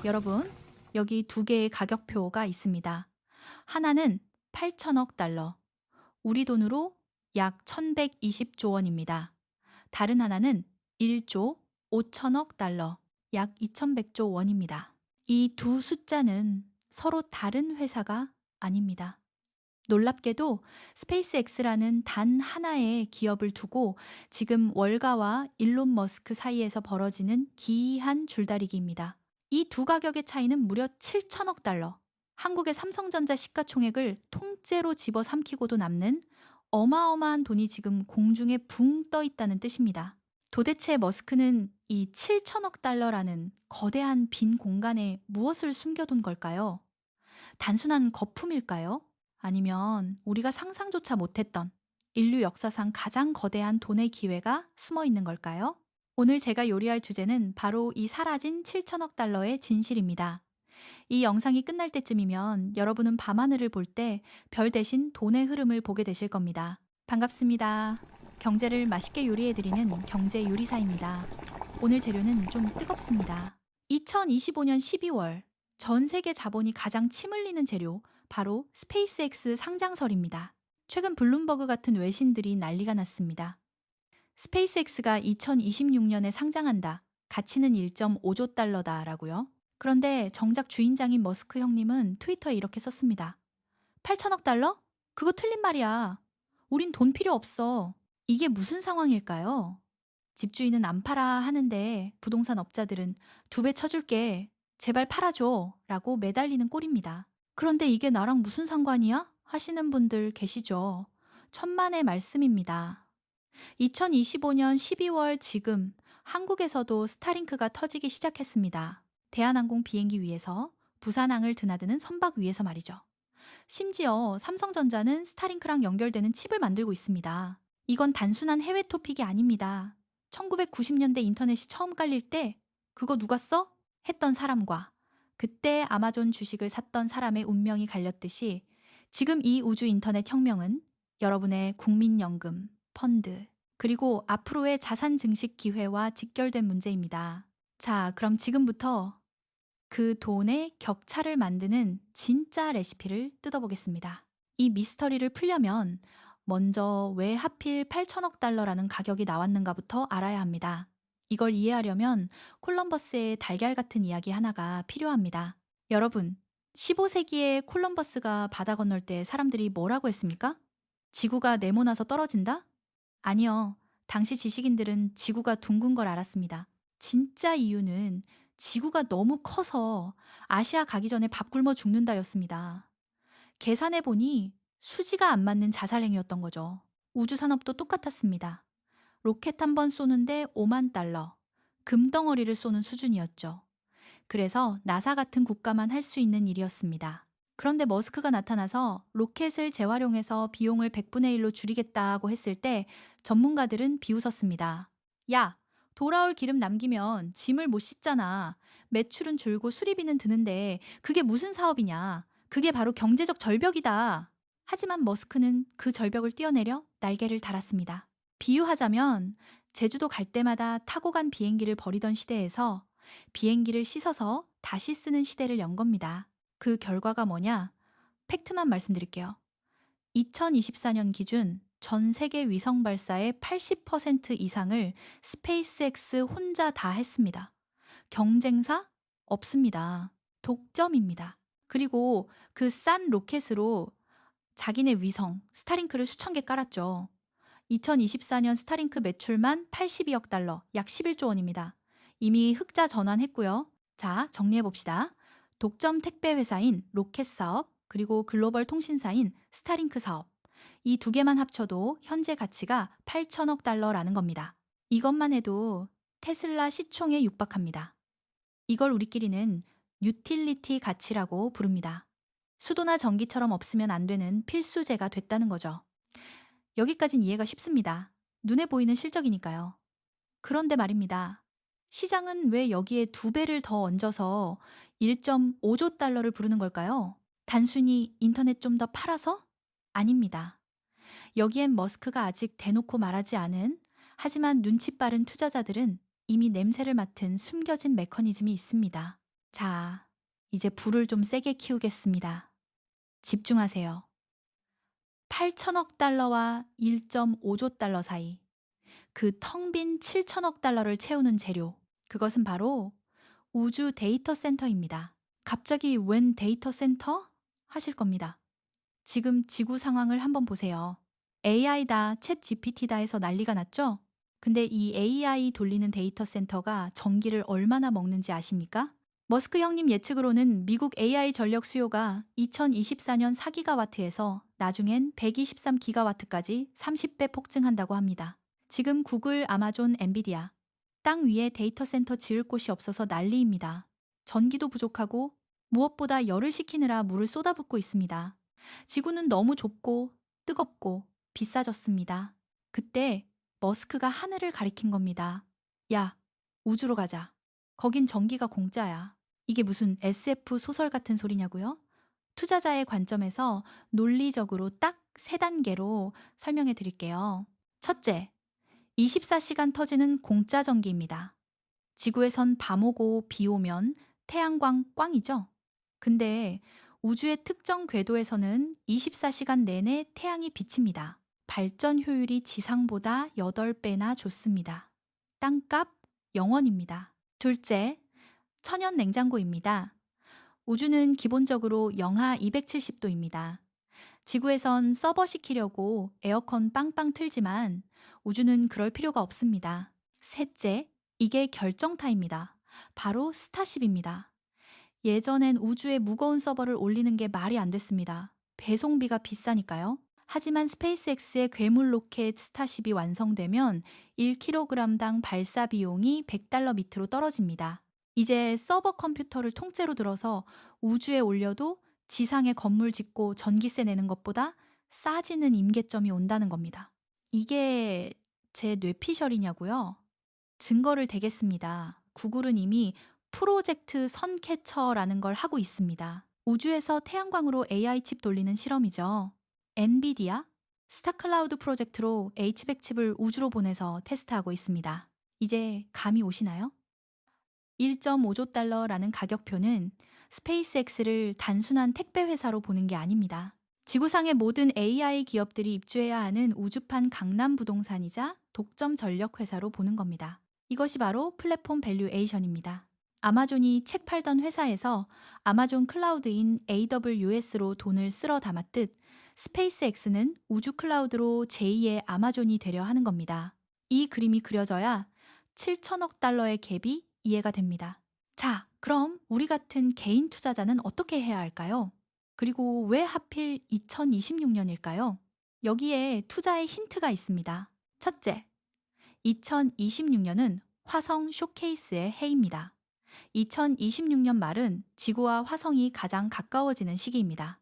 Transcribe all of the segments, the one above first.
여러분, 여기 두 개의 가격표가 있습니다. 하나는 8천억 달러, 우리 돈으로 약 1120조 원입니다. 다른 하나는 1조 5천억 달러, 약 2100조 원입니다. 이 두 숫자는 서로 다른 회사가 아닙니다. 놀랍게도 스페이스X라는 단 하나의 기업을 두고 지금 월가와 일론 머스크 사이에서 벌어지는 기이한 줄다리기입니다. 이 두 가격의 차이는 무려 7천억 달러. 한국의 삼성전자 시가총액을 통째로 집어삼키고도 남는 어마어마한 돈이 지금 공중에 붕 떠 있다는 뜻입니다. 도대체 머스크는 이 7천억 달러라는 거대한 빈 공간에 무엇을 숨겨둔 걸까요? 단순한 거품일까요? 아니면 우리가 상상조차 못했던 인류 역사상 가장 거대한 돈의 기회가 숨어 있는 걸까요? 오늘 제가 요리할 주제는 바로 이 사라진 7천억 달러의 진실입니다. 이 영상이 끝날 때쯤이면 여러분은 밤하늘을 볼 때 별 대신 돈의 흐름을 보게 되실 겁니다. 반갑습니다. 경제를 맛있게 요리해드리는 경제 요리사입니다. 오늘 재료는 좀 뜨겁습니다. 2025년 12월 전 세계 자본이 가장 침 흘리는 재료 바로 스페이스X 상장설입니다. 최근 블룸버그 같은 외신들이 난리가 났습니다. 스페이스X가 2026년에 상장한다. 가치는 1.5조 달러다라고요. 그런데 정작 주인장인 머스크 형님은 트위터에 이렇게 썼습니다. 8천억 달러? 그거 틀린 말이야. 우린 돈 필요 없어. 이게 무슨 상황일까요? 집주인은 안 팔아 하는데 부동산 업자들은 두 배 쳐줄게. 제발 팔아줘. 라고 매달리는 꼴입니다. 그런데 이게 나랑 무슨 상관이야? 하시는 분들 계시죠? 천만의 말씀입니다. 2025년 12월 지금 한국에서도 스타링크가 터지기 시작했습니다. 대한항공 비행기 위에서 부산항을 드나드는 선박 위에서 말이죠. 심지어 삼성전자는 스타링크랑 연결되는 칩을 만들고 있습니다. 이건 단순한 해외 토픽이 아닙니다. 1990년대 인터넷이 처음 깔릴 때 그거 누가 써? 했던 사람과 그때 아마존 주식을 샀던 사람의 운명이 갈렸듯이 지금 이 우주 인터넷 혁명은 여러분의 국민연금, 펀드, 그리고 앞으로의 자산 증식 기회와 직결된 문제입니다. 자, 그럼 지금부터 그 돈의 격차를 만드는 진짜 레시피를 뜯어보겠습니다. 이 미스터리를 풀려면 먼저 왜 하필 8천억 달러라는 가격이 나왔는가부터 알아야 합니다. 이걸 이해하려면 콜럼버스의 달걀 같은 이야기 하나가 필요합니다. 여러분, 15세기에 콜럼버스가 바다 건널 때 사람들이 뭐라고 했습니까? 지구가 네모나서 떨어진다? 아니요. 당시 지식인들은 지구가 둥근 걸 알았습니다. 진짜 이유는 지구가 너무 커서 아시아 가기 전에 밥 굶어 죽는다였습니다. 계산해 보니 수지가 안 맞는 자살행위였던 거죠. 우주 산업도 똑같았습니다. 로켓 한 번 쏘는데 5만 달러, 금덩어리를 쏘는 수준이었죠. 그래서 나사 같은 국가만 할 수 있는 일이었습니다. 그런데 머스크가 나타나서 로켓을 재활용해서 비용을 100분의 1로 줄이겠다고 했을 때 전문가들은 비웃었습니다. 야, 돌아올 기름 남기면 짐을 못 싣잖아. 매출은 줄고 수리비는 드는데 그게 무슨 사업이냐. 그게 바로 경제적 절벽이다. 하지만 머스크는 그 절벽을 뛰어내려 날개를 달았습니다. 비유하자면 제주도 갈 때마다 타고 간 비행기를 버리던 시대에서 비행기를 씻어서 다시 쓰는 시대를 연 겁니다. 그 결과가 뭐냐? 팩트만 말씀드릴게요. 2024년 기준 전 세계 위성 발사의 80% 이상을 스페이스X 혼자 다 했습니다. 경쟁사 없습니다. 독점입니다. 그리고 그 싼 로켓으로 자기네 위성 스타링크를 수천 개 깔았죠. 2024년 스타링크 매출만 82억 달러, 약 11조 원입니다. 이미 흑자 전환했고요. 자, 정리해 봅시다. 독점 택배 회사인 로켓 사업, 그리고 글로벌 통신사인 스타링크 사업. 이 두 개만 합쳐도 현재 가치가 8천억 달러라는 겁니다. 이것만 해도 테슬라 시총에 육박합니다. 이걸 우리끼리는 유틸리티 가치라고 부릅니다. 수도나 전기처럼 없으면 안 되는 필수제가 됐다는 거죠. 여기까진 이해가 쉽습니다. 눈에 보이는 실적이니까요. 그런데 말입니다. 시장은 왜 여기에 두 배를 더 얹어서 1.5조 달러를 부르는 걸까요? 단순히 인터넷 좀 더 팔아서? 아닙니다. 여기엔 머스크가 아직 대놓고 말하지 않은, 하지만 눈치 빠른 투자자들은 이미 냄새를 맡은 숨겨진 메커니즘이 있습니다. 자, 이제 불을 좀 세게 키우겠습니다. 집중하세요. 8천억 달러와 1.5조 달러 사이, 그 텅 빈 7천억 달러를 채우는 재료. 그것은 바로 우주 데이터 센터입니다. 갑자기 웬 데이터 센터? 하실 겁니다. 지금 지구 상황을 한번 보세요. AI다, 챗 GPT다 해서 난리가 났죠? 근데 이 AI 돌리는 데이터 센터가 전기를 얼마나 먹는지 아십니까? 머스크 형님 예측으로는 미국 AI 전력 수요가 2024년 4기가와트에서 나중엔 123기가와트까지 30배 폭증한다고 합니다. 지금 구글, 아마존, 엔비디아, 땅 위에 데이터 센터 지을 곳이 없어서 난리입니다. 전기도 부족하고 무엇보다 열을 식히느라 물을 쏟아붓고 있습니다. 지구는 너무 좁고 뜨겁고 비싸졌습니다. 그때 머스크가 하늘을 가리킨 겁니다. 야, 우주로 가자. 거긴 전기가 공짜야. 이게 무슨 SF 소설 같은 소리냐고요? 투자자의 관점에서 논리적으로 딱 세 단계로 설명해 드릴게요. 첫째, 24시간 터지는 공짜 전기입니다. 지구에선 밤 오고 비 오면 태양광 꽝이죠? 근데 우주의 특정 궤도에서는 24시간 내내 태양이 비칩니다. 발전 효율이 지상보다 8배나 좋습니다. 땅값 0원입니다. 둘째, 천연 냉장고입니다. 우주는 기본적으로 영하 270도입니다. 지구에선 서버 시키려고 에어컨 빵빵 틀지만 우주는 그럴 필요가 없습니다. 셋째, 이게 결정타입니다. 바로 스타쉽입니다. 예전엔 우주에 무거운 서버를 올리는 게 말이 안 됐습니다. 배송비가 비싸니까요. 하지만 스페이스X의 괴물 로켓 스타쉽이 완성되면 1kg당 발사 비용이 100달러 밑으로 떨어집니다. 이제 서버 컴퓨터를 통째로 들어서 우주에 올려도 지상에 건물 짓고 전기세 내는 것보다 싸지는 임계점이 온다는 겁니다. 이게 제 뇌피셜이냐고요? 증거를 대겠습니다. 구글은 이미 프로젝트 선캐쳐라는 걸 하고 있습니다. 우주에서 태양광으로 AI 칩 돌리는 실험이죠. 엔비디아, 스타클라우드 프로젝트로 H백 칩을 우주로 보내서 테스트하고 있습니다. 이제 감이 오시나요? 1.5조 달러라는 가격표는 스페이스X를 단순한 택배 회사로 보는 게 아닙니다. 지구상의 모든 AI 기업들이 입주해야 하는 우주판 강남 부동산이자 독점 전력 회사로 보는 겁니다. 이것이 바로 플랫폼 밸류에이션입니다. 아마존이 책 팔던 회사에서 아마존 클라우드인 AWS로 돈을 쓸어 담았듯 스페이스X는 우주 클라우드로 제2의 아마존이 되려 하는 겁니다. 이 그림이 그려져야 7천억 달러의 갭이 이해가 됩니다. 자, 그럼 우리 같은 개인 투자자는 어떻게 해야 할까요? 그리고 왜 하필 2026년일까요? 여기에 투자의 힌트가 있습니다. 첫째, 2026년은 화성 쇼케이스의 해입니다. 2026년 말은 지구와 화성이 가장 가까워지는 시기입니다.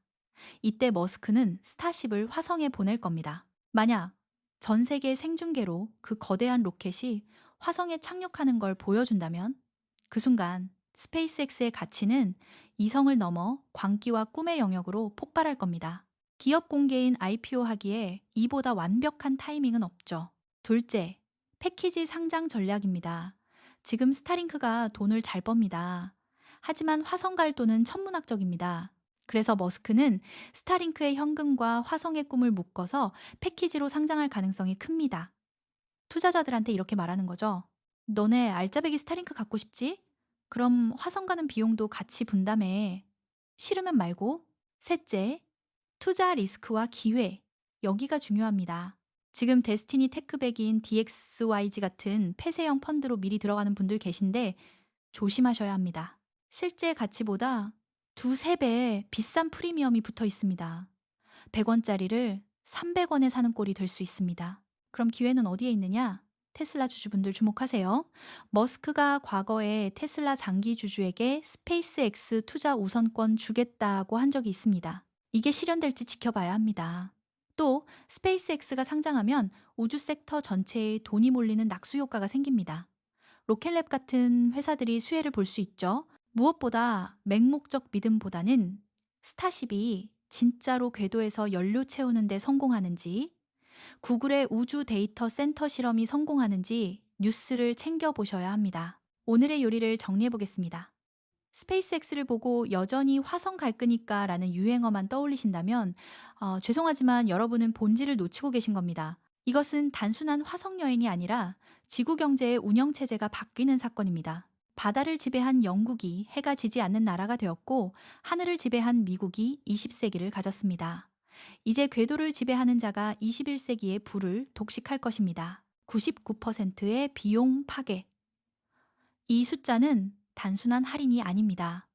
이때 머스크는 스타쉽을 화성에 보낼 겁니다. 만약 전 세계 생중계로 그 거대한 로켓이 화성에 착륙하는 걸 보여준다면 그 순간 스페이스X의 가치는 이성을 넘어 광기와 꿈의 영역으로 폭발할 겁니다. 기업 공개인 IPO 하기에 이보다 완벽한 타이밍은 없죠. 둘째, 패키지 상장 전략입니다. 지금 스타링크가 돈을 잘 멉니다. 하지만 화성 갈 돈은 천문학적입니다. 그래서 머스크는 스타링크의 현금과 화성의 꿈을 묶어서 패키지로 상장할 가능성이 큽니다. 투자자들한테 이렇게 말하는 거죠. 너네 알짜배기 스타링크 갖고 싶지? 그럼 화성 가는 비용도 같이 분담해. 싫으면 말고. 셋째, 투자 리스크와 기회. 여기가 중요합니다. 지금 데스티니 테크백인 DXYG 같은 폐쇄형 펀드로 미리 들어가는 분들 계신데 조심하셔야 합니다. 실제 가치보다 두세 배 비싼 프리미엄이 붙어 있습니다. 100원짜리를 300원에 사는 꼴이 될 수 있습니다. 그럼 기회는 어디에 있느냐? 테슬라 주주분들 주목하세요. 머스크가 과거에 테슬라 장기 주주에게 스페이스X 투자 우선권 주겠다고 한 적이 있습니다. 이게 실현될지 지켜봐야 합니다. 또 스페이스X가 상장하면 우주 섹터 전체에 돈이 몰리는 낙수 효과가 생깁니다. 로켓랩 같은 회사들이 수혜를 볼 수 있죠. 무엇보다 맹목적 믿음보다는 스타쉽이 진짜로 궤도에서 연료 채우는 데 성공하는지, 구글의 우주 데이터 센터 실험이 성공하는지 뉴스를 챙겨보셔야 합니다. 오늘의 요리를 정리해 보겠습니다. 스페이스X를 보고 여전히 화성 갈 거니까 라는 유행어만 떠올리신다면, 죄송하지만 여러분은 본질을 놓치고 계신 겁니다. 이것은 단순한 화성 여행이 아니라 지구 경제의 운영 체제가 바뀌는 사건입니다. 바다를 지배한 영국이 해가 지지 않는 나라가 되었고, 하늘을 지배한 미국이 20세기를 가졌습니다. 이제 궤도를 지배하는 자가 21세기의 불을 독식할 것입니다. 99%의 비용 파괴. 이 숫자는 단순한 할인이 아닙니다.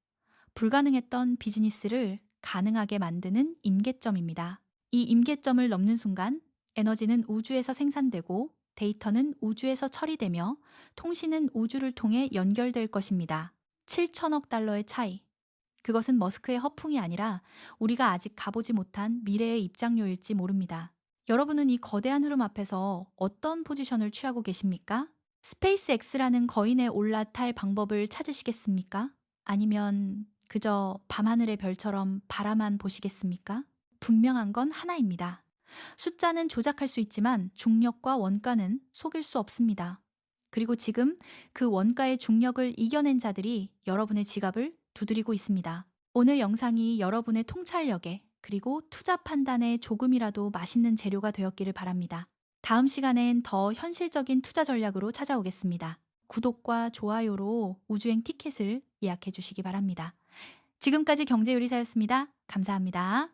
불가능했던 비즈니스를 가능하게 만드는 임계점입니다. 이 임계점을 넘는 순간 에너지는 우주에서 생산되고 데이터는 우주에서 처리되며 통신은 우주를 통해 연결될 것입니다. 7천억 달러의 차이. 그것은 머스크의 허풍이 아니라 우리가 아직 가보지 못한 미래의 입장료일지 모릅니다. 여러분은 이 거대한 흐름 앞에서 어떤 포지션을 취하고 계십니까? 스페이스 X라는 거인에 올라탈 방법을 찾으시겠습니까? 아니면 그저 밤하늘의 별처럼 바라만 보시겠습니까? 분명한 건 하나입니다. 숫자는 조작할 수 있지만 중력과 원가는 속일 수 없습니다. 그리고 지금 그 원가의 중력을 이겨낸 자들이 여러분의 지갑을 두드리고 있습니다. 오늘 영상이 여러분의 통찰력에 그리고 투자 판단에 조금이라도 맛있는 재료가 되었기를 바랍니다. 다음 시간엔 더 현실적인 투자 전략으로 찾아오겠습니다. 구독과 좋아요로 우주행 티켓을 예약해 주시기 바랍니다. 지금까지 경제요리사였습니다. 감사합니다.